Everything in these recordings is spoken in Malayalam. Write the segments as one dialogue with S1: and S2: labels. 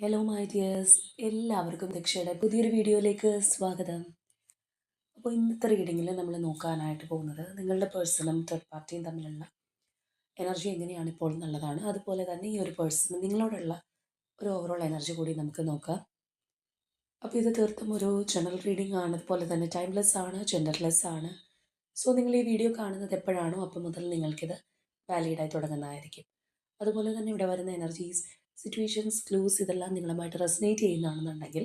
S1: ഹലോ മൈ ഡിയേഴ്സ്, എല്ലാവർക്കും ദക്ഷയുടെ പുതിയൊരു വീഡിയോയിലേക്ക് സ്വാഗതം. അപ്പോൾ ഇന്നത്തെ റീഡിങ്ങിൽ നമ്മൾ നോക്കാനായിട്ട് പോകുന്നത് നിങ്ങളുടെ പേഴ്സണും തേർഡ് പാർട്ടിയും തമ്മിലുള്ള എനർജി എങ്ങനെയാണ് ഇപ്പോൾ എന്നുള്ളതാണ്. അതുപോലെ തന്നെ ഈ ഒരു പേഴ്സൺ നിങ്ങളോടുള്ള ഒരു ഓവറോൾ എനർജി കൂടി നമുക്ക് നോക്കാം. അപ്പോൾ ഇത് തീർത്തും ഒരു ജനറൽ റീഡിംഗ് ആണ്, അതുപോലെ തന്നെ ടൈംലെസ് ആണ്, ജെൻഡർലെസ് ആണ്. സോ നിങ്ങൾ ഈ വീഡിയോ കാണുന്നത് എപ്പോഴാണോ അപ്പം മുതൽ നിങ്ങൾക്കിത് വാലിഡായി തുടങ്ങുന്നതായിരിക്കും. അതുപോലെ തന്നെ ഇവിടെ വരുന്ന എനർജീസ്, സിറ്റുവേഷൻസ്, ക്ലൂസ് ഇതെല്ലാം നിങ്ങളുമായിട്ട് റെസനേറ്റ് ചെയ്യുന്നതാണെന്നുണ്ടെങ്കിൽ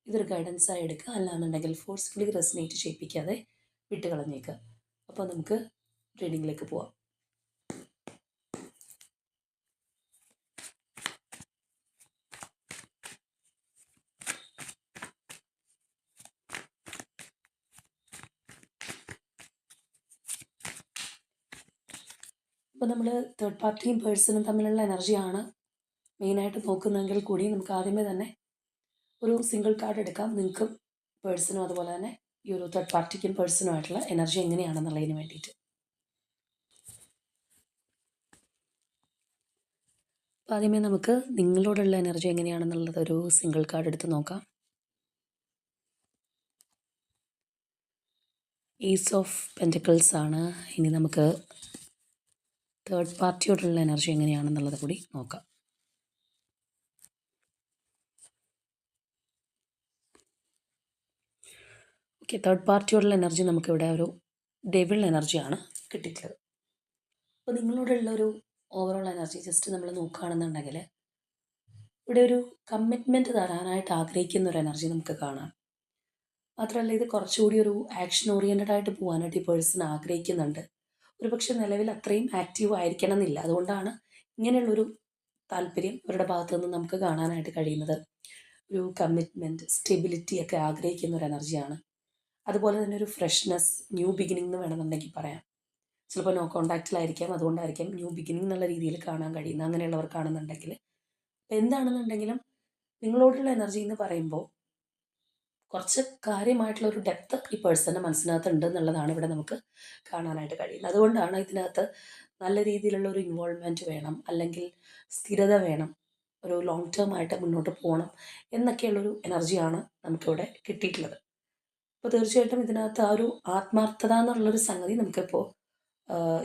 S1: ഇതൊരു ഗൈഡൻസായി എടുക്കുക. അല്ലാന്നുണ്ടെങ്കിൽ ഫോഴ്സ്ഫുള്ളി റെസനേറ്റ് ചെയ്യിപ്പിക്കാതെ വിട്ടുകളഞ്ഞേക്കുക. അപ്പോൾ നമുക്ക് റീഡിങ്ങിലേക്ക് പോവാം. അപ്പോൾ നമ്മൾ തേർഡ് പാർട്ടിയും പേഴ്സണും തമ്മിലുള്ള എനർജിയാണ് മെയിനായിട്ട് നോക്കുന്നതെങ്കിൽ കൂടി നമുക്ക് ആദ്യമേ തന്നെ ഒരു സിംഗിൾ കാർഡ് എടുക്കാം. നിങ്ങൾക്കും പേഴ്സണും അതുപോലെ തന്നെ ഈ ഒരു തേർഡ് പാർട്ടിക്കും പേഴ്സണുമായിട്ടുള്ള എനർജി എങ്ങനെയാണെന്നുള്ളതിന് വേണ്ടിയിട്ട്. അപ്പോൾ ആദ്യമേ നമുക്ക് നിങ്ങളോടുള്ള എനർജി എങ്ങനെയാണെന്നുള്ളത് ഒരു സിംഗിൾ കാർഡ് എടുത്ത് നോക്കാം. ഈസ് ഓഫ് പെൻറ്റക്കിൾസ് ആണ്. ഇനി നമുക്ക് തേർഡ് പാർട്ടിയോടുള്ള എനർജി എങ്ങനെയാണെന്നുള്ളത് കൂടി നോക്കാം. ഓക്കെ, തേർഡ് പാർട്ടിയോടുള്ള എനർജി നമുക്കിവിടെ ഒരു ഡെവിൾ എനർജിയാണ് കിട്ടിയിട്ടുള്ളത്. അപ്പോൾ നിങ്ങളോടുള്ള ഒരു ഓവറോൾ എനർജി ജസ്റ്റ് നമ്മൾ നോക്കുകയാണെന്നുണ്ടെങ്കിൽ ഇവിടെ ഒരു കമ്മിറ്റ്മെൻറ്റ് തരാനായിട്ട് ആഗ്രഹിക്കുന്ന ഒരു എനർജി നമുക്ക് കാണാം. മാത്രമല്ല ഇത് കുറച്ചുകൂടി ഒരു ആക്ഷൻ ഓറിയൻറ്റഡ് ആയിട്ട് പോകാനായിട്ട് ഈ പേഴ്സൺ ആഗ്രഹിക്കുന്നുണ്ട്. ഒരുപക്ഷെ നിലവിൽ അത്രയും ആക്റ്റീവ് ആയിരിക്കണം എന്നില്ല. അതുകൊണ്ടാണ് ഇങ്ങനെയുള്ളൊരു താല്പര്യം ഇവരുടെ ഭാഗത്തു നിന്ന് നമുക്ക് കാണാനായിട്ട് കഴിയുന്നത്. ഒരു കമ്മിറ്റ്മെൻറ്റ്, സ്റ്റെബിലിറ്റി ഒക്കെ ആഗ്രഹിക്കുന്ന ഒരു എനർജിയാണ്. അതുപോലെ തന്നെ ഒരു ഫ്രഷ്നെസ്, ന്യൂ ബിഗിനിങ് എന്ന് വേണമെന്നുണ്ടെങ്കിൽ പറയാം. ചിലപ്പോൾ നോ കോണ്ടാക്റ്റിലായിരിക്കാം, അതുകൊണ്ടായിരിക്കാം ന്യൂ ബിഗിനിങ് എന്നുള്ള രീതിയിൽ കാണാൻ കഴിയുന്നത്. അങ്ങനെയുള്ളവർക്കാണെന്നുണ്ടെങ്കിൽ എന്താണെന്നുണ്ടെങ്കിലും നിങ്ങളോടുള്ള എനർജി എന്ന് പറയുമ്പോൾ കുറച്ച് കാര്യമായിട്ടുള്ള ഒരു ഡെപ്ത് ഈ പേഴ്സൻ്റെ മനസ്സിനകത്ത് ഉണ്ട് എന്നുള്ളതാണ് ഇവിടെ നമുക്ക് കാണാനായിട്ട് കഴിയുന്നത്. അതുകൊണ്ടാണ് ഇതിനകത്ത് നല്ല രീതിയിലുള്ള ഒരു ഇൻവോൾവ്മെൻറ്റ് വേണം, അല്ലെങ്കിൽ സ്ഥിരത വേണം, ഒരു ലോങ് ടേം ആയിട്ട് മുന്നോട്ട് പോകണം എന്നൊക്കെയുള്ളൊരു എനർജിയാണ് നമുക്കിവിടെ കിട്ടിയിട്ടുള്ളത്. അപ്പോൾ തീർച്ചയായിട്ടും ഇതിനകത്ത് ആ ഒരു ആത്മാർത്ഥത എന്നുള്ളൊരു സംഗതി നമുക്കിപ്പോൾ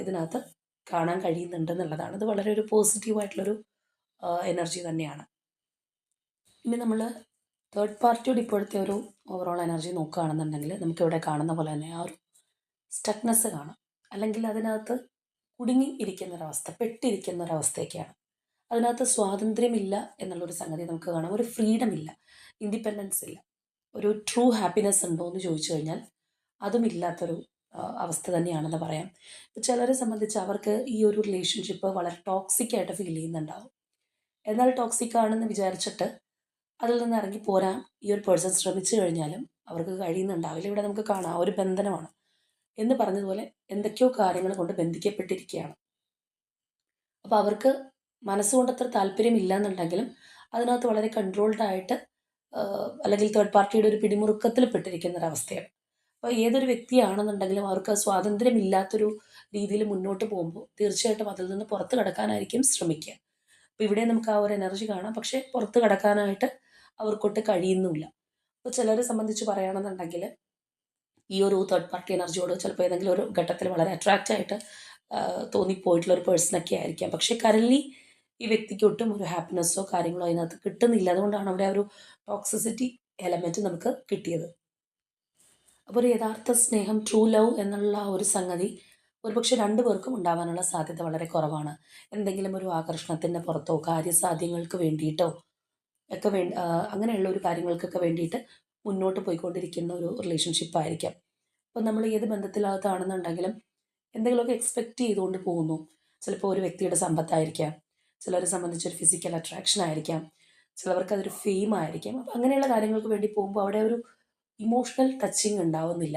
S1: ഇതിനകത്ത് കാണാൻ കഴിയുന്നുണ്ട് എന്നുള്ളതാണ്. ഇത് വളരെ ഒരു പോസിറ്റീവായിട്ടുള്ളൊരു എനർജി തന്നെയാണ്. ഇനി നമ്മൾ തേർഡ് പാർട്ടിയോട് ഇപ്പോഴത്തെ ഒരു ഓവറോൾ എനർജി നോക്കുകയാണെന്നുണ്ടെങ്കിൽ നമുക്കിവിടെ കാണുന്ന പോലെ തന്നെ ആ ഒരു സ്റ്റക്നെസ് കാണാം, അല്ലെങ്കിൽ അതിനകത്ത് കുടുങ്ങി ഇരിക്കുന്നൊരവസ്ഥ, പെട്ടിരിക്കുന്നൊരവസ്ഥയൊക്കെയാണ്. അതിനകത്ത് സ്വാതന്ത്ര്യമില്ല എന്നുള്ളൊരു സംഗതി നമുക്ക് കാണാം. ഒരു ഫ്രീഡം ഇല്ല, ഇൻഡിപെൻഡൻസ് ഇല്ല. ഒരു ട്രൂ ഹാപ്പിനെസ് ഉണ്ടോ എന്ന് ചോദിച്ചു കഴിഞ്ഞാൽ അതും ഇല്ലാത്തൊരു അവസ്ഥ തന്നെയാണെന്ന് പറയാം. ചിലരെ സംബന്ധിച്ച് അവർക്ക് ഈ ഒരു റിലേഷൻഷിപ്പ് വളരെ ടോക്സിക് ആയിട്ട് ഫീൽ ചെയ്യുന്നുണ്ടാവും. എന്നാൽ ടോക്സിക് ആണെന്ന് വിചാരിച്ചിട്ട് അതിൽ നിന്ന് ഇറങ്ങി പോരാൻ ഈ ഒരു പേഴ്സൺ ശ്രമിച്ചു കഴിഞ്ഞാലും അവർക്ക് കഴിയുന്നുണ്ടാവില്ല. ഇവിടെ നമുക്ക് കാണാം ഒരു ബന്ധനമാണ് എന്ന് പറഞ്ഞതുപോലെ എന്തൊക്കെയോ കാര്യങ്ങൾ കൊണ്ട് ബന്ധിക്കപ്പെട്ടിരിക്കുകയാണ്. അപ്പോൾ അവർക്ക് മനസ്സുകൊണ്ട് അത്ര താല്പര്യമില്ല എന്നുണ്ടെങ്കിലും അതിനകത്ത് വളരെ കൺട്രോൾഡ് ആയിട്ട് അല്ലെങ്കിൽ തേർഡ് പാർട്ടിയുടെ ഒരു പിടിമുറുക്കത്തിൽ പെട്ടിരിക്കുന്ന ഒരവസ്ഥയാണ്. അപ്പോൾ ഏതൊരു വ്യക്തിയാണെന്നുണ്ടെങ്കിലും അവർക്ക് സ്വാതന്ത്ര്യമില്ലാത്തൊരു രീതിയിൽ മുന്നോട്ട് പോകുമ്പോൾ തീർച്ചയായിട്ടും അതിൽ നിന്ന് പുറത്ത് കടക്കാനായിരിക്കും ശ്രമിക്കുക. അപ്പോൾ ഇവിടെ നമുക്ക് ആ ഒരു എനർജി കാണാം, പക്ഷേ പുറത്ത് കടക്കാനായിട്ട് അവർക്കൊട്ട് കഴിയുന്നുമില്ല. അപ്പോൾ ചിലരെ സംബന്ധിച്ച് പറയുകയാണെന്നുണ്ടെങ്കിൽ ഈ ഒരു തേർഡ് പാർട്ടി എനർജിയോട് ചിലപ്പോൾ ഏതെങ്കിലും ഒരു ഘട്ടത്തിൽ വളരെ അട്രാക്റ്റ് ആയിട്ട് തോന്നിപ്പോയിട്ടുള്ള ഒരു പേഴ്സണൊക്കെ ആയിരിക്കാം. പക്ഷേ കറൻലി ഈ വ്യക്തിക്ക് ഒട്ടും ഒരു ഹാപ്പിനെസ്സോ കാര്യങ്ങളോ അതിനകത്ത് കിട്ടുന്നില്ല. അതുകൊണ്ടാണ് അവിടെ ആ ഒരു ടോക്സിസിറ്റി എലമെൻറ്റ് നമുക്ക് കിട്ടിയത്. അപ്പോൾ ഒരു യഥാർത്ഥ സ്നേഹം, ട്രൂ ലവ് എന്നുള്ള ഒരു സംഗതി ഒരുപക്ഷെ രണ്ടു പേർക്കും ഉണ്ടാവാനുള്ള സാധ്യത വളരെ കുറവാണ്. എന്തെങ്കിലും ഒരു ആകർഷണത്തിൻ്റെ പുറത്തോ കാര്യസാധ്യങ്ങൾക്ക് വേണ്ടിയിട്ടോ ഒക്കെ അങ്ങനെയുള്ള ഒരു കാര്യങ്ങൾക്കൊക്കെ വേണ്ടിയിട്ട് മുന്നോട്ട് പോയിക്കൊണ്ടിരിക്കുന്ന ഒരു റിലേഷൻഷിപ്പ് ആയിരിക്കാം. അപ്പോൾ നമ്മൾ ഏത് ബന്ധത്തിനകത്താണെന്നുണ്ടെങ്കിലും എന്തെങ്കിലുമൊക്കെ എക്സ്പെക്റ്റ് ചെയ്തുകൊണ്ട് പോകുന്നു. ചിലപ്പോൾ ഒരു വ്യക്തിയുടെ സമ്പത്തായിരിക്കാം, ചിലരെ സംബന്ധിച്ചൊരു ഫിസിക്കൽ അട്രാക്ഷൻ ആയിരിക്കാം, ചിലവർക്ക് അതൊരു ഫെയിം ആയിരിക്കാം. അപ്പോൾ അങ്ങനെയുള്ള കാര്യങ്ങൾക്ക് വേണ്ടി പോകുമ്പോൾ അവിടെ ഒരു ഇമോഷണൽ ടച്ചിങ് ഉണ്ടാവുന്നില്ല.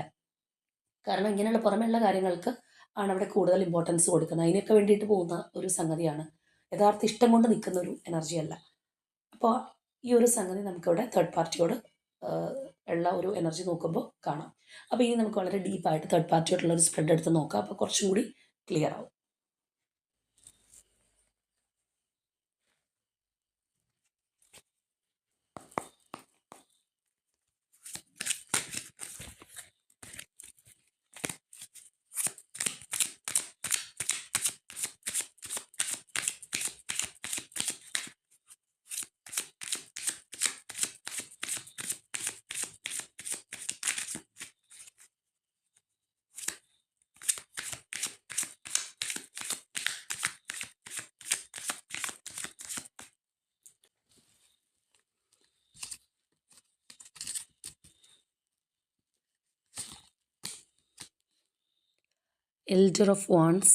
S1: കാരണം ഇങ്ങനെയുള്ള പുറമെയുള്ള കാര്യങ്ങൾക്ക് ആണ് അവിടെ കൂടുതൽ ഇമ്പോർട്ടൻസ് കൊടുക്കുന്നത്. അതിനൊക്കെ വേണ്ടിയിട്ട് പോകുന്ന ഒരു സംഗതിയാണ്. യഥാർത്ഥ ഇഷ്ടം കൊണ്ട് നിൽക്കുന്ന ഒരു എനർജിയല്ല. അപ്പോൾ ഈ ഒരു സംഗതി നമുക്കിവിടെ തേർഡ് പാർട്ടിയോട് ഉള്ള ഒരു എനർജി നോക്കുമ്പോൾ കാണാം. അപ്പോൾ ഇനി നമുക്ക് വളരെ ഡീപ്പായിട്ട് തേർഡ് പാർട്ടിയോടുള്ള ഒരു സ്പ്രെഡ് എടുത്ത് നോക്കാം. അപ്പോൾ കുറച്ചും കൂടി ക്ലിയർ ആവും. Elder of Wands,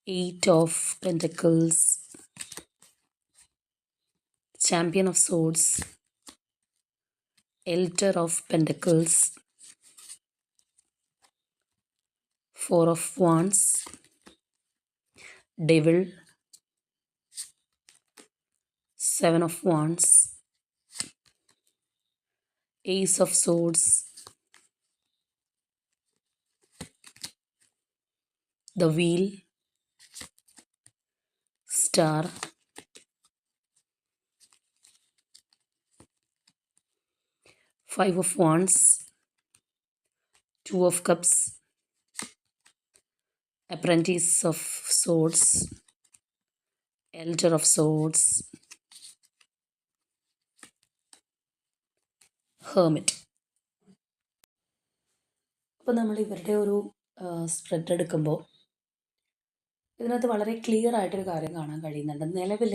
S1: Eight of Pentacles, Champion of Swords, Elder of Pentacles, Four of Wands, Devil, Seven of Wands, Ace of Swords, the Wheel, Star, Five of Wands, Two of Cups, Apprentice of Swords, Elder of Swords, Hermit. അപ്പോൾ നമ്മൾ ഇവരുടെ ഒരു സ്പ്രെഡ് എടുക്കുമ്പോൾ ഇതിനകത്ത് വളരെ ക്ലിയർ ആയിട്ടൊരു കാര്യം കാണാൻ കഴിയുന്നുണ്ട്. നിലവിൽ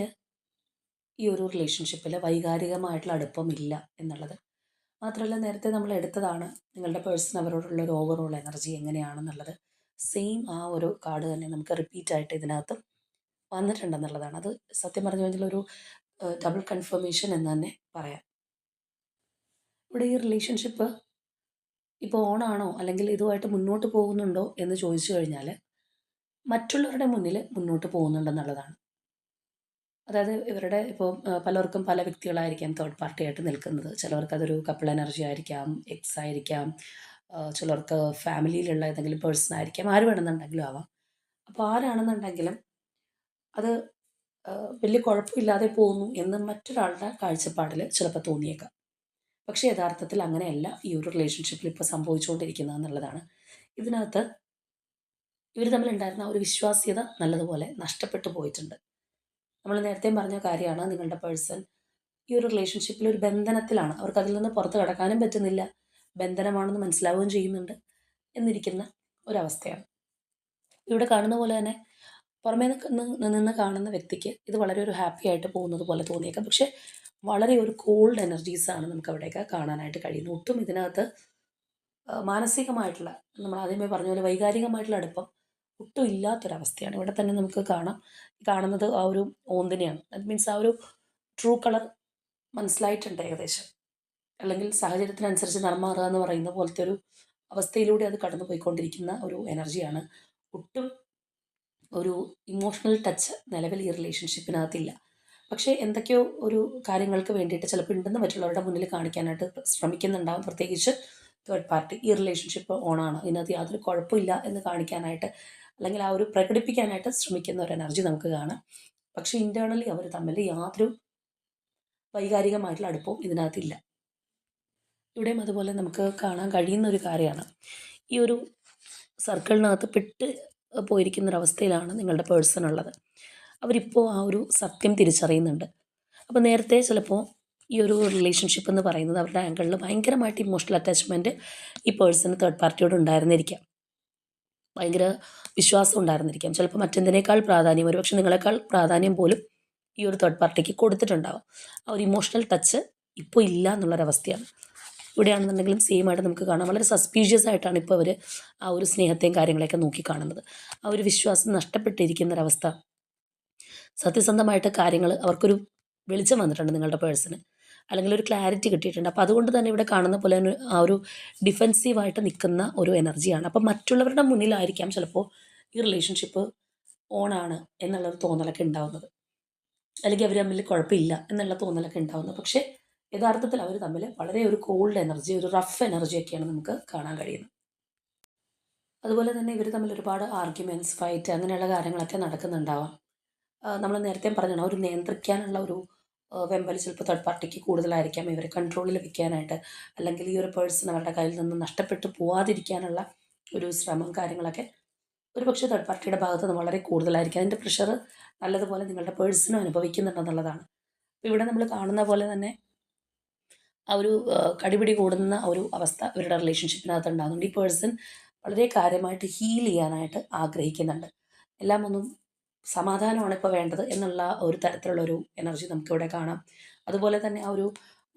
S1: ഈ ഒരു റിലേഷൻഷിപ്പിൽ വൈകാരികമായിട്ടുള്ള അടുപ്പമില്ല എന്നുള്ളത്. മാത്രമല്ല, നേരത്തെ നമ്മൾ എടുത്തതാണ് നിങ്ങളുടെ പേഴ്സൺ അവരോടുള്ള ഒരു ഓവറോൾ എനർജി എങ്ങനെയാണെന്നുള്ളത്. സെയിം ആ ഒരു കാർഡ് തന്നെ നമുക്ക് റിപ്പീറ്റ് ആയിട്ട് ഇതിനകത്ത് വന്നിട്ടുണ്ടെന്നുള്ളതാണ്. അത് സത്യം പറഞ്ഞു കഴിഞ്ഞാൽ ഒരു ഡബിൾ കൺഫർമേഷൻ എന്ന് തന്നെ പറയാം. ഇവിടെ ഈ റിലേഷൻഷിപ്പ് ഇപ്പോൾ ഓണാണോ അല്ലെങ്കിൽ ഇതുമായിട്ട് മുന്നോട്ട് പോകുന്നുണ്ടോ എന്ന് ചോദിച്ചു കഴിഞ്ഞാൽ മറ്റുള്ളവരുടെ മുന്നിൽ മുന്നോട്ട് പോകുന്നുണ്ടെന്നുള്ളതാണ്. അതായത് ഇവരുടെ ഇപ്പോൾ പലർക്കും പല വ്യക്തികളായിരിക്കാം തേർഡ് പാർട്ടി ആയിട്ട് നിൽക്കുന്നത്. ചിലവർക്ക് അതൊരു കപ്പിൾ എനർജി ആയിരിക്കാം, എക്സ് ആയിരിക്കാം, ചിലർക്ക് ഫാമിലിയിലുള്ള ഏതെങ്കിലും പേഴ്സൺ ആയിരിക്കാം, ആര് വേണമെന്നുണ്ടെങ്കിലും ആവാം. അപ്പോൾ ആരാണെന്നുണ്ടെങ്കിലും അത് വലിയ കുഴപ്പമില്ലാതെ പോകുന്നു എന്ന് മറ്റൊരാളുടെ കാഴ്ചപ്പാടിൽ ചിലപ്പോൾ തോന്നിയേക്കാം. പക്ഷേ യഥാർത്ഥത്തിൽ അങ്ങനെയല്ല ഈ ഒരു റിലേഷൻഷിപ്പിൽ ഇപ്പോൾ സംഭവിച്ചുകൊണ്ടിരിക്കുന്നത് എന്നുള്ളതാണ്. ഇതിനകത്ത് ഇവർ തമ്മിലുണ്ടായിരുന്ന ഒരു വിശ്വാസ്യത നല്ലതുപോലെ നഷ്ടപ്പെട്ടു പോയിട്ടുണ്ട്. നമ്മൾ നേരത്തെ പറഞ്ഞ കാര്യമാണ്, നിങ്ങളുടെ പേഴ്സൺ ഈ ഒരു റിലേഷൻഷിപ്പിൽ ഒരു ബന്ധനത്തിലാണ്. അവർക്ക് അതിൽ നിന്ന് പുറത്ത് കടക്കാനും പറ്റുന്നില്ല, ബന്ധനമാണെന്ന് മനസ്സിലാവുകയും ചെയ്യുന്നുണ്ട് എന്നിരിക്കുന്ന ഒരവസ്ഥയാണ്. ഇവിടെ കാണുന്ന പോലെ തന്നെ പുറമേ നിന്ന് കാണുന്ന വ്യക്തിക്ക് ഇത് വളരെ ഒരു ഹാപ്പി ആയിട്ട് പോകുന്നത് പോലെ തോന്നിയേക്കാം. പക്ഷേ വളരെ ഒരു കോൾഡ് എനർജീസാണ് നമുക്ക് അവിടെയൊക്കെ കാണാനായിട്ട് കഴിയുന്നത്. ഒട്ടും ഇതിനകത്ത് മാനസികമായിട്ടുള്ള, നമ്മൾ ആദ്യമേ പറഞ്ഞ പോലെ വൈകാരികമായിട്ടുള്ള അടുപ്പം ഒട്ടും ഇല്ലാത്തൊരവസ്ഥയാണ്. ഇവിടെ തന്നെ നമുക്ക് കാണുന്നത് ആ ഒരു ഓന്തിനെയാണ്. ദാറ്റ് മീൻസ് ആ ഒരു ട്രൂ കളർ മനസ്സിലായിട്ടുണ്ട് ഏകദേശം. അല്ലെങ്കിൽ സാഹചര്യത്തിനനുസരിച്ച് നിറമാറുക എന്ന് പറയുന്ന പോലത്തെ ഒരു അവസ്ഥയിലൂടെ അത് കടന്നു പോയിക്കൊണ്ടിരിക്കുന്ന ഒരു എനർജിയാണ്. ഒട്ടും ഒരു ഇമോഷണൽ ടച്ച് നിലവിൽ ഈ റിലേഷൻഷിപ്പിനകത്തില്ല. പക്ഷേ എന്തൊക്കെയോ ഒരു കാര്യങ്ങൾക്ക് വേണ്ടിയിട്ട് ചിലപ്പോൾ ഉണ്ടെന്ന് മറ്റുള്ളവരുടെ മുന്നിൽ കാണിക്കാനായിട്ട് ശ്രമിക്കുന്നുണ്ടാകും. പ്രത്യേകിച്ച് തേർഡ് പാർട്ടി ഈ റിലേഷൻഷിപ്പ് ഓണാണ്, ഇതിനകത്ത് യാതൊരു കുഴപ്പമില്ല എന്ന് കാണിക്കാനായിട്ട് അല്ലെങ്കിൽ ആ ഒരു പ്രകടിപ്പിക്കാനായിട്ട് ശ്രമിക്കുന്ന ഒരു എനർജി നമുക്ക് കാണാം. പക്ഷേ ഇൻറ്റേർണലി അവർ തമ്മിൽ യാതൊരു വൈകാരികമായിട്ടുള്ള അടുപ്പവും ഇതിനകത്തില്ല. ഇവിടെയും അതുപോലെ നമുക്ക് കാണാൻ കഴിയുന്ന ഒരു കാര്യമാണ്, ഈ ഒരു സർക്കിളിനകത്ത് പെട്ട് പോയിരിക്കുന്നൊരവസ്ഥയിലാണ് നിങ്ങളുടെ പേഴ്സൺ ഉള്ളത്. അവരിപ്പോൾ ആ ഒരു സത്യം തിരിച്ചറിയുന്നുണ്ട്. അപ്പോൾ നേരത്തെ ചിലപ്പോൾ ഈ ഒരു റിലേഷൻഷിപ്പ് എന്ന് പറയുന്നത് അവരുടെ ആംഗിളിൽ ഭയങ്കരമായിട്ട് ഇമോഷണൽ അറ്റാച്ച്മെൻറ്റ് ഈ പേഴ്സണ് തേർഡ് പാർട്ടിയോട് ഉണ്ടായിരുന്നിരിക്കാം, ഭയങ്കര വിശ്വാസം ഉണ്ടായിരുന്നിരിക്കാം. ചിലപ്പോൾ മറ്റെന്തിനേക്കാൾ പ്രാധാന്യം, ഒരുപക്ഷെ നിങ്ങളെക്കാൾ പ്രാധാന്യം പോലും ഈ ഒരു തേർഡ് പാർട്ടിക്ക് കൊടുത്തിട്ടുണ്ടാവും. ആ ഒരു ഇമോഷണൽ ടച്ച് ഇപ്പോൾ ഇല്ല എന്നുള്ളൊരവസ്ഥയാണ്. ഇവിടെയാണെന്നുണ്ടെങ്കിലും സെയിം ആയിട്ട് നമുക്ക് കാണാം. വളരെ സസ്പീഷ്യസ് ആയിട്ടാണ് ഇപ്പോൾ അവർ ആ ഒരു സ്നേഹത്തെയും കാര്യങ്ങളെയൊക്കെ നോക്കിക്കാണുന്നത്. ആ ഒരു വിശ്വാസം നഷ്ടപ്പെട്ടിരിക്കുന്നൊരവസ്ഥ. സത്യസന്ധമായിട്ട് കാര്യങ്ങൾ അവർക്കൊരു വെളിച്ചം വന്നിട്ടുണ്ട് നിങ്ങളുടെ പേഴ്സണ്, അല്ലെങ്കിൽ ഒരു ക്ലാരിറ്റി കിട്ടിയിട്ടുണ്ട്. അപ്പോൾ അതുകൊണ്ട് തന്നെ ഇവിടെ കാണുന്ന പോലെ തന്നെ ആ ഒരു ഡിഫെൻസീവായിട്ട് നിൽക്കുന്ന ഒരു എനർജിയാണ്. അപ്പം മറ്റുള്ളവരുടെ മുന്നിലായിരിക്കാം ചിലപ്പോൾ ഈ റിലേഷൻഷിപ്പ് ഓണാണ് എന്നുള്ളൊരു തോന്നലൊക്കെ ഉണ്ടാവുന്നത്, അല്ലെങ്കിൽ അവർ തമ്മിൽ കുഴപ്പമില്ല എന്നുള്ള തോന്നലൊക്കെ ഉണ്ടാവുന്നത്. പക്ഷേ യഥാർത്ഥത്തിൽ അവർ തമ്മിൽ വളരെ ഒരു കോൾഡ് എനർജി, ഒരു റഫ് എനർജിയൊക്കെയാണ് നമുക്ക് കാണാൻ കഴിയുന്നത്. അതുപോലെ തന്നെ ഇവർ തമ്മിൽ ഒരുപാട് ആർഗ്യുമെൻറ്റ്സ്, ഫൈറ്റ് അങ്ങനെയുള്ള കാര്യങ്ങളൊക്കെ നടക്കുന്നുണ്ടാവാം. നമ്മൾ നേരത്തെ പറഞ്ഞതാണ്, ഒരു നിയന്ത്രിക്കാനുള്ള ഒരു വെമ്പൽ ചിലപ്പോൾ തേർഡ് പാർട്ടിക്ക് കൂടുതലായിരിക്കാം. ഇവരെ കൺട്രോളിൽ വെക്കാനായിട്ട്, അല്ലെങ്കിൽ ഈ ഒരു പേഴ്സൺ അവരുടെ കയ്യിൽ നിന്ന് നഷ്ടപ്പെട്ടു പോവാതിരിക്കാനുള്ള ഒരു ശ്രമം കാര്യങ്ങളൊക്കെ ഒരുപക്ഷെ തേർഡ് പാർട്ടിയുടെ ഭാഗത്ത് നിന്ന് വളരെ കൂടുതലായിരിക്കും. അതിൻ്റെ പ്രഷർ നല്ലതുപോലെ നിങ്ങളുടെ പേഴ്സണും അനുഭവിക്കുന്നുണ്ടെന്നുള്ളതാണ്. ഇവിടെ നമ്മൾ കാണുന്ന പോലെ തന്നെ ആ ഒരു കടിപിടി കൂടുന്ന ഒരു അവസ്ഥ ഇവരുടെ റിലേഷൻഷിപ്പിനകത്ത് ഉണ്ടാകുന്നുണ്ട്. ഈ പേഴ്സൺ വളരെ കാര്യമായിട്ട് ഹീൽ ചെയ്യാനായിട്ട് ആഗ്രഹിക്കുന്നുണ്ട്. എല്ലാം ഒന്നും സമാധാനമാണ് ഇപ്പോൾ വേണ്ടത് എന്നുള്ള ഒരു തരത്തിലുള്ളൊരു എനർജി നമുക്കിവിടെ കാണാം. അതുപോലെ തന്നെ ആ ഒരു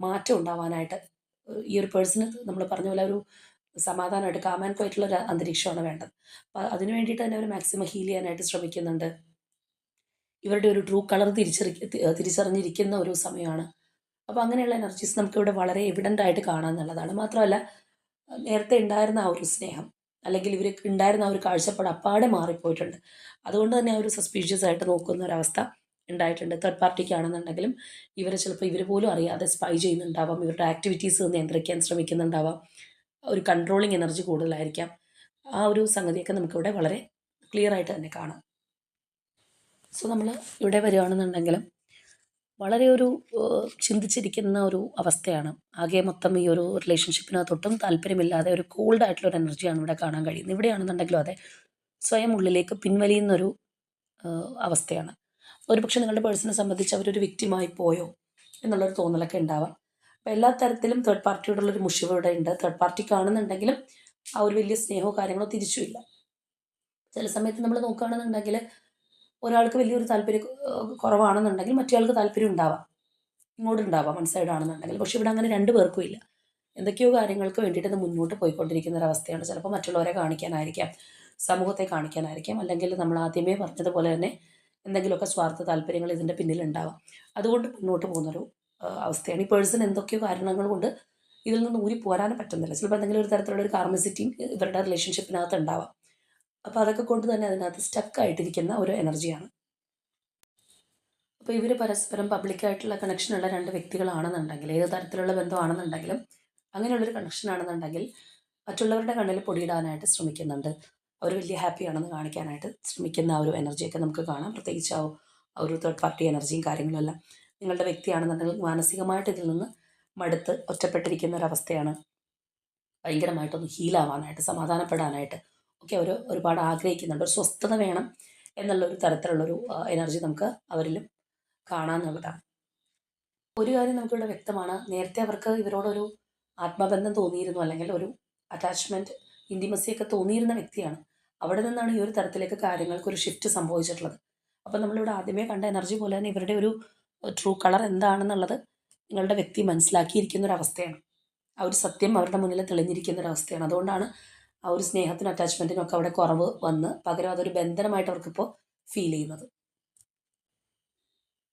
S1: മാറ്റം ഉണ്ടാവാനായിട്ട് ഈ ഒരു പേഴ്സണ് നമ്മൾ പറഞ്ഞ പോലെ ഒരു സമാധാനമായിട്ട് കാം ആൻഡ് ക്വയറ്റുള്ളൊരു അന്തരീക്ഷമാണ് വേണ്ടത്. അപ്പോൾ അതിന് വേണ്ടിയിട്ട് തന്നെ അവർ മാക്സിമം ഹീൽ ചെയ്യാനായിട്ട് ശ്രമിക്കുന്നുണ്ട്. ഇവരുടെ ഒരു ട്രൂ കളർ തിരിച്ചറിഞ്ഞിരിക്കുന്ന ഒരു സമയമാണ്. അപ്പോൾ അങ്ങനെയുള്ള എനർജീസ് നമുക്കിവിടെ വളരെ എവിഡൻ്റ് ആയിട്ട് കാണാമെന്നുള്ളതാണ്. മാത്രമല്ല നേരത്തെ ഉണ്ടായിരുന്ന ആ ഒരു സ്നേഹം അല്ലെങ്കിൽ ഇവർക്ക് ഉണ്ടായിരുന്ന ആ ഒരു കാഴ്ചപ്പാട് അപ്പാടെ മാറിപ്പോയിട്ടുണ്ട്. അതുകൊണ്ട് തന്നെ ആ ഒരു സസ്പീഷ്യസ് ആയിട്ട് നോക്കുന്ന ഒരവസ്ഥ ഉണ്ടായിട്ടുണ്ട്. തേർഡ് പാർട്ടിക്കാണെന്നുണ്ടെങ്കിലും ഇവരെ ചിലപ്പോൾ ഇവർ പോലും അറിയാതെ സ്പൈ ചെയ്യുന്നുണ്ടാവാം, ഇവരുടെ ആക്ടിവിറ്റീസ് നിയന്ത്രിക്കാൻ ശ്രമിക്കുന്നുണ്ടാവാം, ഒരു കൺട്രോളിങ് എനർജി കൂടുതലായിരിക്കാം. ആ ഒരു സംഗതിയൊക്കെ നമുക്കിവിടെ വളരെ ക്ലിയർ ആയിട്ട് തന്നെ കാണാം. സോ നമ്മൾ ഇവിടെ വരികയാണെന്നുണ്ടെങ്കിലും വളരെ ഒരു ചിന്തിച്ചിരിക്കുന്ന ഒരു അവസ്ഥയാണ്. ആകെ മൊത്തം ഈ ഒരു റിലേഷൻഷിപ്പിനകത്തൊട്ടും താല്പര്യമില്ലാതെ ഒരു കോൾഡ് ആയിട്ടുള്ള ഒരു എനർജിയാണ് ഇവിടെ കാണാൻ കഴിയുന്നത്. ഇവിടെയാണെന്നുണ്ടെങ്കിലും അതെ, സ്വയം ഉള്ളിലേക്ക് പിൻവലിയുന്നൊരു അവസ്ഥയാണ്. ഒരു പക്ഷേ നിങ്ങളുടെ പേഴ്സണെ സംബന്ധിച്ച് അവരൊരു വിക്റ്റിമായി പോയോ എന്നുള്ളൊരു തോന്നലൊക്കെ ഉണ്ടാവാം. അപ്പോൾ എല്ലാ തരത്തിലും തേർഡ് പാർട്ടിയോടുള്ളൊരു മുഷിവ് ഇവിടെ ഉണ്ട്. തേർഡ് പാർട്ടി കാണുന്നുണ്ടെങ്കിലും ആ ഒരു വലിയ സ്നേഹമോ കാര്യങ്ങളോ തിരിച്ചുമില്ല. ചില സമയത്ത് നമ്മൾ നോക്കുകയാണെന്നുണ്ടെങ്കിൽ ഒരാൾക്ക് വലിയൊരു താല്പര്യം കുറവാണെന്നുണ്ടെങ്കിൽ മറ്റേയാൾക്ക് താല്പര്യം ഉണ്ടാവാം, ഇങ്ങോട്ടുണ്ടാവാം വൺ സൈഡ് ആണെന്നുണ്ടെങ്കിൽ. പക്ഷേ ഇവിടെ അങ്ങനെ രണ്ടു പേർക്കും ഇല്ല. എന്തൊക്കെയോ കാര്യങ്ങൾക്ക് വേണ്ടിയിട്ട് ഇത് മുന്നോട്ട് പോയിക്കൊണ്ടിരിക്കുന്ന ഒരവസ്ഥയാണ്. ചിലപ്പോൾ മറ്റുള്ളവരെ കാണിക്കാനായിരിക്കാം, സമൂഹത്തെ കാണിക്കാനായിരിക്കാം, അല്ലെങ്കിൽ നമ്മൾ ആദ്യമേ പറഞ്ഞതുപോലെ തന്നെ എന്തെങ്കിലുമൊക്കെ സ്വാർത്ഥ താല്പര്യങ്ങൾ ഇതിൻ്റെ പിന്നിലുണ്ടാവാം. അതുകൊണ്ട് മുന്നോട്ട് പോകുന്നൊരു അവസ്ഥയാണ്. ഈ പേഴ്സൺ എന്തൊക്കെയോ കാരണങ്ങൾ കൊണ്ട് ഇതിൽ നിന്ന് ഊരി പോരാനും പറ്റുന്നില്ല. ചിലപ്പോൾ എന്തെങ്കിലും ഒരു തരത്തിലുള്ള ഒരു കാർമിസിറ്റിയും ഇവരുടെ റിലേഷൻഷിപ്പിനകത്ത് ഉണ്ടാവാം. അപ്പോൾ അതൊക്കെ കൊണ്ട് തന്നെ അതിനകത്ത് സ്റ്റക്കായിട്ടിരിക്കുന്ന ഒരു എനർജിയാണ്. അപ്പോൾ ഇവർ പരസ്പരം പബ്ലിക്കായിട്ടുള്ള കണക്ഷനുള്ള രണ്ട് വ്യക്തികളാണെന്നുണ്ടെങ്കിൽ, ഏത് തരത്തിലുള്ള ബന്ധമാണെന്നുണ്ടെങ്കിലും അങ്ങനെയുള്ളൊരു കണക്ഷൻ ആണെന്നുണ്ടെങ്കിൽ മറ്റുള്ളവരുടെ കണ്ണിൽ പൊടിയിടാനായിട്ട് ശ്രമിക്കുന്നുണ്ട്. അവർ വലിയ ഹാപ്പിയാണെന്ന് കാണിക്കാനായിട്ട് ശ്രമിക്കുന്ന ആ ഒരു എനർജിയൊക്കെ നമുക്ക് കാണാം. പ്രത്യേകിച്ച് ആ ഒരു തേർഡ് പാർട്ടി എനർജിയും കാര്യങ്ങളെല്ലാം. നിങ്ങളുടെ വ്യക്തിയാണെന്നുണ്ടെങ്കിൽ മാനസികമായിട്ട് ഇതിൽ നിന്ന് മടുത്ത് ഒറ്റപ്പെട്ടിരിക്കുന്ന ഒരവസ്ഥയാണ്. ഭയങ്കരമായിട്ടൊന്ന് ഹീലാവാനായിട്ട്, സമാധാനപ്പെടാനായിട്ട് ഒക്കെ അവർ ഒരുപാട് ആഗ്രഹിക്കുന്നുണ്ട്. ഒരു സ്വസ്ഥത വേണം എന്നുള്ളൊരു തരത്തിലുള്ളൊരു എനർജി നമുക്ക് അവരിലും കാണാമെന്നുള്ളതാണ്. ഒരു കാര്യം നമുക്കിവിടെ വ്യക്തമാണ്, നേരത്തെ അവർക്ക് ഇവരോടൊരു ആത്മബന്ധം തോന്നിയിരുന്നു, അല്ലെങ്കിൽ ഒരു അറ്റാച്ച്മെൻറ്റ്, ഇൻറ്റിമസിയൊക്കെ തോന്നിയിരുന്ന വ്യക്തിയാണ്. അവിടെ നിന്നാണ് ഈ ഒരു തരത്തിലേക്ക് കാര്യങ്ങൾക്കൊരു ഷിഫ്റ്റ് സംഭവിച്ചിട്ടുള്ളത്. അപ്പോൾ നമ്മളിവിടെ ആദ്യമേ കണ്ട എനർജി പോലെ തന്നെ ഇവരുടെ ഒരു ട്രൂ കളർ എന്താണെന്നുള്ളത് നിങ്ങളുടെ വ്യക്തി മനസ്സിലാക്കിയിരിക്കുന്നൊരവസ്ഥയാണ്. ആ ഒരു സത്യം അവരുടെ മുന്നിൽ തെളിഞ്ഞിരിക്കുന്നൊരവസ്ഥയാണ്. അതുകൊണ്ടാണ് ആ ഒരു സ്നേഹത്തിനും അറ്റാച്ച്മെൻറ്റിനും ഒക്കെ അവിടെ കുറവ് വന്ന് പകരം അതൊരു ബന്ധനമായിട്ട് അവർക്കിപ്പോൾ ഫീൽ ചെയ്യുന്നത്.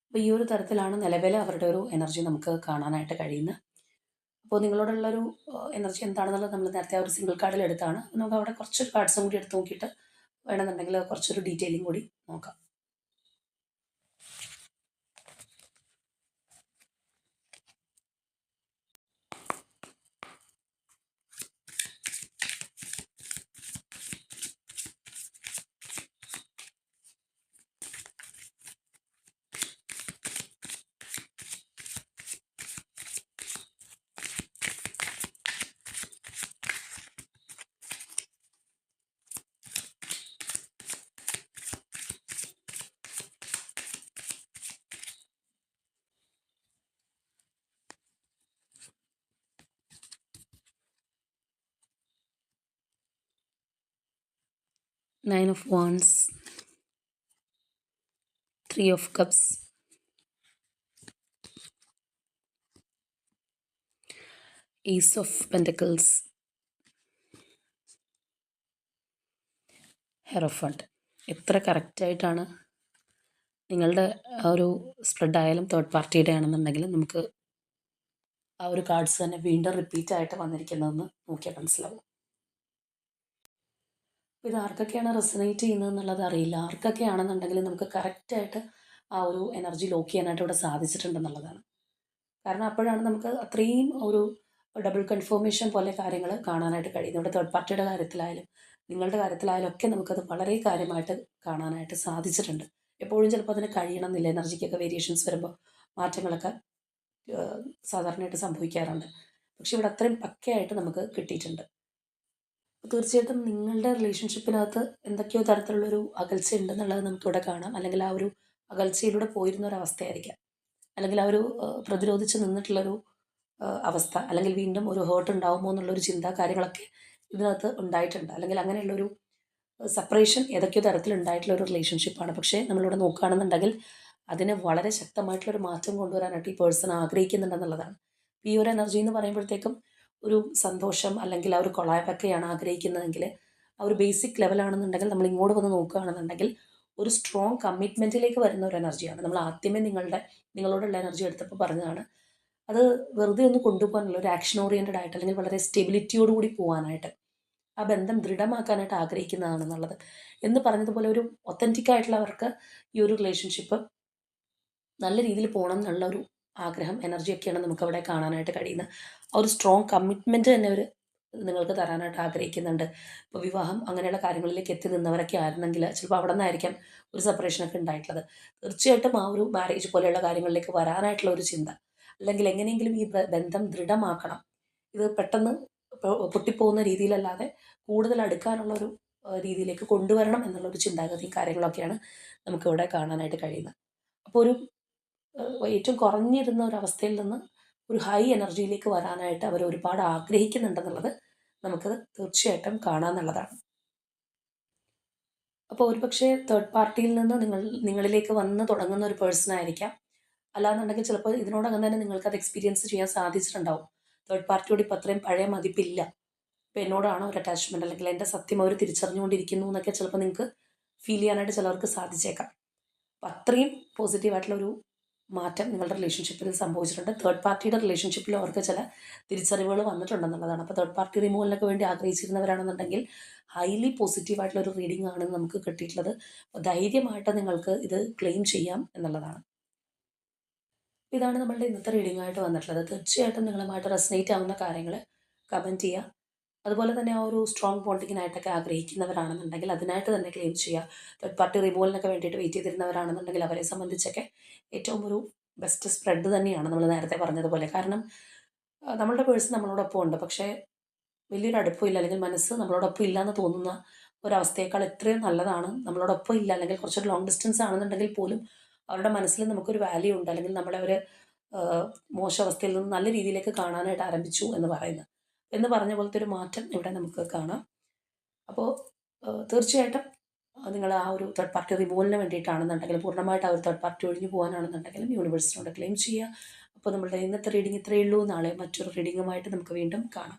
S1: അപ്പോൾ ഈ ഒരു തരത്തിലാണ് നിലവിലെ അവരുടെ ഒരു എനർജി നമുക്ക് കാണാനായിട്ട് കഴിയുന്നത്. അപ്പോൾ നിങ്ങളോടുള്ളൊരു എനർജി എന്താണെന്നുള്ളത് നമ്മൾ നേരത്തെ ആ ഒരു സിംഗിൾ കാർഡിൽ എടുത്താണ്. നമുക്ക് അവിടെ കുറച്ചൊരു കാർഡ്സും കൂടി എടുത്ത് നോക്കിയിട്ട് വേണമെന്നുണ്ടെങ്കിൽ കുറച്ചൊരു ഡീറ്റെയിലിംഗ് കൂടി നോക്കാം. Nine of Wands, Three of Cups, Ace of Pentacles, ഹെറോഫണ്ട്. എത്ര കറക്റ്റായിട്ടാണ് നിങ്ങളുടെ ആ ഒരു സ്പ്രെഡ് ആയാലും തേർഡ് പാർട്ടിയുടെ ആണെന്നുണ്ടെങ്കിലും നമുക്ക് ആ ഒരു കാർഡ്സ് തന്നെ വീണ്ടും റിപ്പീറ്റ് ആയിട്ട് വന്നിരിക്കുന്നതെന്ന് നോക്കിയാൽ മനസ്സിലാവും. ഇത് ആർക്കൊക്കെയാണ് റെസനേറ്റ് ചെയ്യുന്നത് എന്നുള്ളത് അറിയില്ല. ആർക്കൊക്കെയാണെന്നുണ്ടെങ്കിൽ നമുക്ക് കറക്റ്റായിട്ട് ആ ഒരു എനർജി ലോക്ക് ചെയ്യാനായിട്ട് ഇവിടെ സാധിച്ചിട്ടുണ്ടെന്നുള്ളതാണ്. കാരണം അപ്പോഴാണ് നമുക്ക് അത്രയും ഒരു ഡബിൾ കൺഫർമേഷൻ പോലെ കാര്യങ്ങൾ കാണാനായിട്ട് കഴിയുന്നത്. ഇവിടെ തേർഡ് പാർട്ടിയുടെ കാര്യത്തിലായാലും നിങ്ങളുടെ കാര്യത്തിലായാലും ഒക്കെ നമുക്കത് വളരെ കാര്യമായിട്ട് കാണാനായിട്ട് സാധിച്ചിട്ടുണ്ട്. എപ്പോഴും ചിലപ്പോൾ അതിന് കഴിയണമെന്നില്ല. എനർജിക്കൊക്കെ വേരിയേഷൻസ് വരുമ്പോൾ മാറ്റങ്ങളൊക്കെ സാധാരണയായിട്ട് സംഭവിക്കാറുണ്ട്. പക്ഷെ ഇവിടെ അത്രയും പക്കയായിട്ട് നമുക്ക് കിട്ടിയിട്ടുണ്ട്. തീർച്ചയായിട്ടും നിങ്ങളുടെ റിലേഷൻഷിപ്പിനകത്ത് എന്തൊക്കെയോ തരത്തിലുള്ളൊരു അകൽച്ച ഉണ്ടെന്നുള്ളത് നമുക്കിവിടെ കാണാം. അല്ലെങ്കിൽ ആ ഒരു അകൽച്ചയിലൂടെ പോയിരുന്ന ഒരവസ്ഥയായിരിക്കാം, അല്ലെങ്കിൽ ആ ഒരു പ്രതിരോധിച്ച് നിന്നിട്ടുള്ളൊരു അവസ്ഥ, അല്ലെങ്കിൽ വീണ്ടും ഒരു ഹേർട്ട് ഉണ്ടാകുമോ എന്നുള്ളൊരു ചിന്ത കാര്യങ്ങളൊക്കെ ഇതിനകത്ത് ഉണ്ടായിട്ടുണ്ട്. അല്ലെങ്കിൽ അങ്ങനെയുള്ളൊരു സെപ്പറേഷൻ ഏതൊക്കെയോ തരത്തിലുണ്ടായിട്ടുള്ളൊരു റിലേഷൻഷിപ്പാണ്. പക്ഷേ നമ്മളിവിടെ നോക്കുകയാണെന്നുണ്ടെങ്കിൽ അതിന് വളരെ ശക്തമായിട്ടുള്ളൊരു മാറ്റം കൊണ്ടുവരാനായിട്ട് ഈ പേഴ്സൺ ആഗ്രഹിക്കുന്നുണ്ടെന്നുള്ളതാണ്. ഈ ഒരു എനർജി എന്ന് പറയുമ്പോഴത്തേക്കും ഒരു സന്തോഷം അല്ലെങ്കിൽ ആ ഒരു കൊളാബൊക്കെയാണ് ആഗ്രഹിക്കുന്നതെങ്കിൽ, ആ ഒരു ബേസിക് ലെവലാണെന്നുണ്ടെങ്കിൽ നമ്മൾ ഇങ്ങോട്ട് വന്ന് നോക്കുകയാണെന്നുണ്ടെങ്കിൽ ഒരു സ്ട്രോങ് കമ്മിറ്റ്മെൻറ്റിലേക്ക് വരുന്ന ഒരു എനർജിയാണ്. നമ്മൾ ആദ്യമേ നിങ്ങളോടുള്ള എനർജി എടുത്തപ്പോൾ പറഞ്ഞതാണ്. അത് വെറുതെ ഒന്ന് കൊണ്ടുപോകാനുള്ള ഒരു ആക്ഷൻ ഓറിയൻറ്റഡ് ആയിട്ട് അല്ലെങ്കിൽ വളരെ സ്റ്റെബിലിറ്റിയോട് കൂടി പോകാനായിട്ട്, ആ ബന്ധം ദൃഢമാക്കാനായിട്ട് ആഗ്രഹിക്കുന്നതാണെന്നുള്ളത്. എന്ന് പറഞ്ഞതുപോലെ ഒരു ഒത്തൻറ്റിക് ആയിട്ടുള്ള അവർക്ക് ഈ ഒരു റിലേഷൻഷിപ്പ് നല്ല രീതിയിൽ പോകണം എന്നുള്ള ഒരു ആഗ്രഹം, എനർജിയൊക്കെയാണ് നമുക്കവിടെ കാണാനായിട്ട് കഴിയുന്നത്. ആ ഒരു സ്ട്രോങ് കമ്മിറ്റ്മെൻറ്റ് തന്നെ അവർ നിങ്ങൾക്ക് തരാനായിട്ട് ആഗ്രഹിക്കുന്നുണ്ട്. ഇപ്പോൾ വിവാഹം അങ്ങനെയുള്ള കാര്യങ്ങളിലേക്ക് എത്തി നിന്നവരൊക്കെ ആയിരുന്നെങ്കിൽ ചിലപ്പോൾ അവിടെ നിന്നായിരിക്കാം ഒരു സെപ്പറേഷനൊക്കെ ഉണ്ടായിട്ടുള്ളത്. തീർച്ചയായിട്ടും ആ ഒരു മാരേജ് പോലെയുള്ള കാര്യങ്ങളിലേക്ക് വരാനായിട്ടുള്ള ഒരു ചിന്ത, അല്ലെങ്കിൽ എങ്ങനെയെങ്കിലും ഈ ബന്ധം ദൃഢമാക്കണം, ഇത് പെട്ടെന്ന് പൊട്ടിപ്പോകുന്ന രീതിയിലല്ലാതെ കൂടുതൽ അടുക്കാനുള്ള ഒരു രീതിയിലേക്ക് കൊണ്ടുവരണം എന്നുള്ളൊരു ചിന്താഗതിയും കാര്യങ്ങളൊക്കെയാണ് നമുക്കിവിടെ കാണാനായിട്ട് കഴിയുന്നത്. അപ്പോൾ ഒരു ഏറ്റവും കുറഞ്ഞിരുന്ന ഒരവസ്ഥയിൽ നിന്ന് ഒരു ഹൈ എനർജിയിലേക്ക് വരാനായിട്ട് അവർ ഒരുപാട് ആഗ്രഹിക്കുന്നുണ്ടെന്നുള്ളത് നമുക്ക് തീർച്ചയായിട്ടും കാണാമെന്നുള്ളതാണ്. അപ്പോൾ ഒരുപക്ഷെ തേർഡ് പാർട്ടിയിൽ നിന്ന് നിങ്ങളിലേക്ക് വന്ന് തുടങ്ങുന്ന ഒരു പേഴ്സൺ ആയിരിക്കാം. അല്ലാന്നുണ്ടെങ്കിൽ ചിലപ്പോൾ ഇതിനോടകം തന്നെ നിങ്ങൾക്കത് എക്സ്പീരിയൻസ് ചെയ്യാൻ സാധിച്ചിട്ടുണ്ടാവും. തേർഡ് പാർട്ടിയോട് ഇപ്പോൾ അത്രയും പഴയ മതിപ്പില്ല, ഇപ്പോൾ എന്നോടാണ് ഒരു അറ്റാച്ച്മെൻറ്റ്, അല്ലെങ്കിൽ എൻ്റെ സത്യം അവർ തിരിച്ചറിഞ്ഞുകൊണ്ടിരിക്കുന്നു എന്നൊക്കെ ചിലപ്പോൾ നിങ്ങൾക്ക് ഫീൽ ചെയ്യാനായിട്ട് ചിലർക്ക് സാധിച്ചേക്കാം. അപ്പം അത്രയും പോസിറ്റീവായിട്ടുള്ളൊരു മാറ്റം നിങ്ങളുടെ റിലേഷൻഷിപ്പിൽ സംഭവിച്ചിട്ടുണ്ട്. തേർഡ് പാർട്ടിയുടെ റിലേഷൻഷിപ്പിലും അവർക്ക് ചില തിരിച്ചറിവുകൾ വന്നിട്ടുണ്ടെന്നുള്ളതാണ്. അപ്പോൾ തേർഡ് പാർട്ടി റിമൂവലിനൊക്കെ വേണ്ടി ആഗ്രഹിച്ചിരുന്നവരാണെന്നുണ്ടെങ്കിൽ ഹൈലി പോസിറ്റീവായിട്ടുള്ളൊരു റീഡിംഗ് ആണ് നമുക്ക് കിട്ടിയിട്ടുള്ളത്. അപ്പോൾ ധൈര്യമായിട്ട് നിങ്ങൾക്ക് ഇത് ക്ലെയിം ചെയ്യാം എന്നുള്ളതാണ്. ഇതാണ് നമ്മളുടെ ഇന്നത്തെ റീഡിംഗ് ആയിട്ട് വന്നിട്ടുള്ളത്. തീർച്ചയായിട്ടും നിങ്ങളുമായിട്ട് റെസനേറ്റ് ആവുന്ന കാര്യങ്ങൾ കമൻറ്റ് ചെയ്യുക. അതുപോലെ തന്നെ ആ ഒരു സ്ട്രോങ് ബോണ്ടിങ്ങിനായിട്ടൊക്കെ ആഗ്രഹിക്കുന്നവരാണെന്നുണ്ടെങ്കിൽ അതിനായിട്ട് തന്നെ ക്ലെയിം ചെയ്യുക. തേർഡ് പാർട്ടി റിമൂവലിനൊക്കെ വേണ്ടിയിട്ട് വെയിറ്റ് ചെയ്തിരുന്നവരാണെന്നുണ്ടെങ്കിൽ അവരെ സംബന്ധിച്ചൊക്കെ ഏറ്റവും ഒരു ബെസ്റ്റ് സ്പ്രെഡ് തന്നെയാണ് നമ്മൾ നേരത്തെ പറഞ്ഞതുപോലെ. കാരണം നമ്മളുടെ പേഴ്സൺ നമ്മളോടൊപ്പം ഉണ്ട്, പക്ഷേ വലിയൊരു അടുപ്പമില്ല, അല്ലെങ്കിൽ മനസ്സ് നമ്മളോടൊപ്പം ഇല്ല എന്ന് തോന്നുന്ന ഒരവസ്ഥയേക്കാൾ എത്രയും നല്ലതാണ് നമ്മളോടൊപ്പം ഇല്ല, അല്ലെങ്കിൽ കുറച്ചൊരു ലോങ് ഡിസ്റ്റൻസ് ആണെന്നുണ്ടെങ്കിൽ പോലും അവരുടെ മനസ്സിൽ നമുക്കൊരു വാല്യൂ ഉണ്ട്, അല്ലെങ്കിൽ നമ്മളെ ഒരു മോശം അവസ്ഥയിൽ നിന്ന് നല്ല രീതിയിലേക്ക് കാണാനായിട്ട് ആരംഭിച്ചു എന്ന് പറയുന്നത്, എന്ന് പറഞ്ഞ പോലത്തെ ഒരു മാറ്റം ഇവിടെ നമുക്ക് കാണാം. അപ്പോൾ തീർച്ചയായിട്ടും നിങ്ങൾ ആ ഒരു തേർഡ് പാർട്ടി റിമൂവലിന് വേണ്ടിയിട്ടാണെന്നുണ്ടെങ്കിൽ, പൂർണ്ണമായിട്ട് ആ ഒരു തേർഡ് പാർട്ടി ഒഴിഞ്ഞു പോകാനാണെന്നുണ്ടെങ്കിലും യൂണിവേഴ്സിനോട് ക്ലെയിം ചെയ്യുക. അപ്പോൾ നമ്മളുടെ ഇന്നത്തെ റീഡിംഗ് ഇത്രയേ ഉള്ളൂ. നാളെ മറ്റൊരു റീഡിങ്ങുമായിട്ട് നമുക്ക് വീണ്ടും കാണാം.